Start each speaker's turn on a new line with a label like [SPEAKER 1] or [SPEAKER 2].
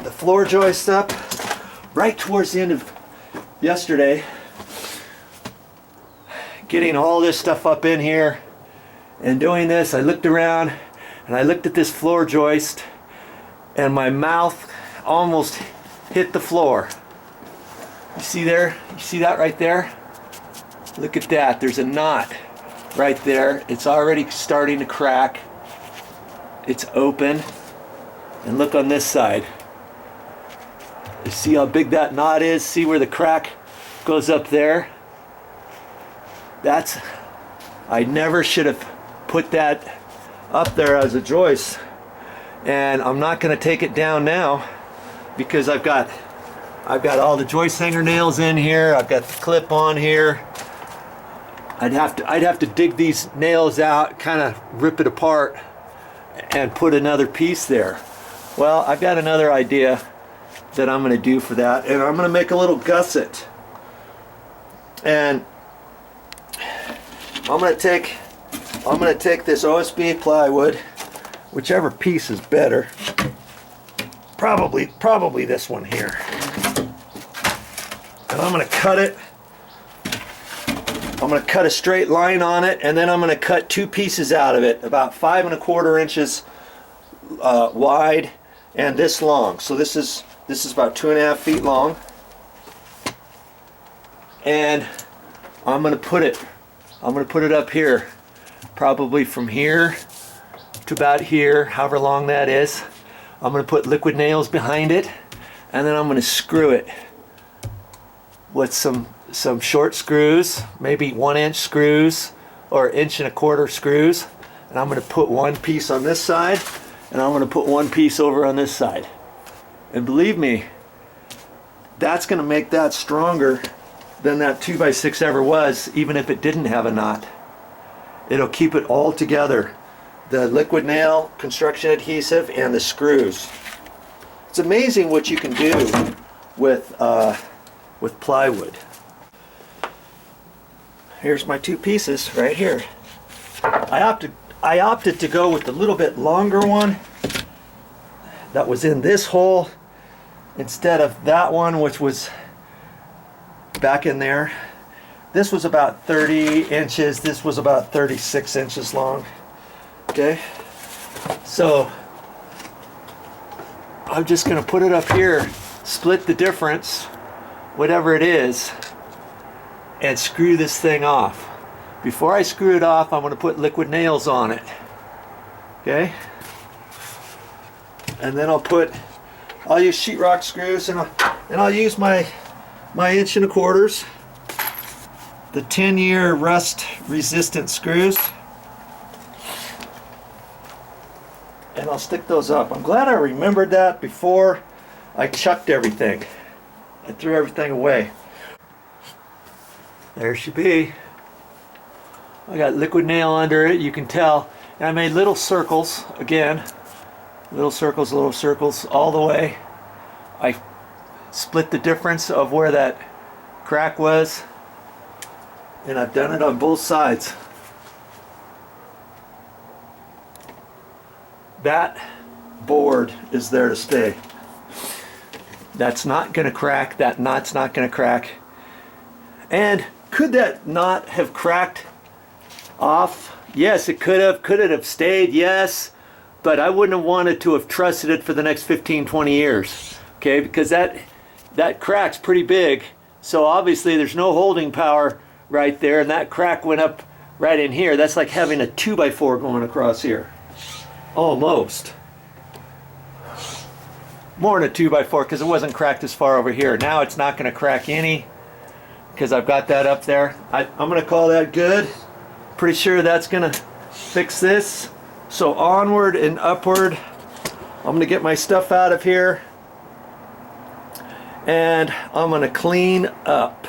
[SPEAKER 1] the floor joist up right towards the end of yesterday, getting all this stuff up in here and doing this. I looked around and I looked at this floor joist and my mouth almost hit the floor. You see there? You see that right there? Look at that. There's a knot right there. It's already starting to crack. It's open. And look on this side. You see how big that knot is? See where the crack goes up there? I never should have put that up there as a joist. And I'm not going to take it down now because I've got all the joist hanger nails in here. I've got the clip on here. I'd have to dig these nails out, kind of rip it apart and put another piece there. Well, I've got another idea that I'm going to do for that, and I'm going to make a little gusset. And I'm going to take this OSB plywood, whichever piece is better. Probably this one here. And I'm going to cut it. I'm going to cut a straight line on it, and then I'm going to cut two pieces out of it, about 5 1/4 inches wide and this long. So this is about 2.5 feet long. And I'm going to put it up here, probably from here to about here, however long that is. I'm going to put liquid nails behind it, and then I'm going to screw it with some short screws, maybe 1-inch screws or 1 1/4 screws. And I'm going to put one piece on this side, and I'm going to put one piece over on this side. And believe me, that's going to make that stronger than that 2x6 ever was, even if it didn't have a knot. It'll keep it all together. The liquid nail, construction adhesive, and the screws. It's amazing what you can do with plywood. Here's my two pieces right here. I opted to go with the little bit longer one that was in this hole instead of that one, which was back in there. This was about 30 inches. This was about 36 inches long. Okay, so I'm just going to put it up here, split the difference, whatever it is, and screw this thing off. Before I screw it off, I'm going to put liquid nails on it. Okay, and then I'll use sheetrock screws, and I'll use my 1 1/4 inch, the 10-year rust resistant screws, and I'll stick those up. I'm glad I remembered that before I chucked everything. I threw everything away. There she be. I got liquid nail under it, you can tell. And I made little circles, again. Little circles all the way. I split the difference of where that crack was. And I've done it on both sides. That board is there to stay. That's not going to crack. That knot's not going to crack. And could that knot have cracked off? Yes, it could have. Could it have stayed? Yes. But I wouldn't have wanted to have trusted it for the next 15-20 years. Okay, because that crack's pretty big. So obviously there's no holding power right there, and that crack went up right in here. That's like having a 2x4 going across here. Almost. More than a 2x4 because it wasn't cracked as far over here. Now it's not going to crack any because I've got that up there. I'm going to call that good. Pretty sure that's going to fix this. So onward and upward. I'm going to get my stuff out of here and I'm going to clean up.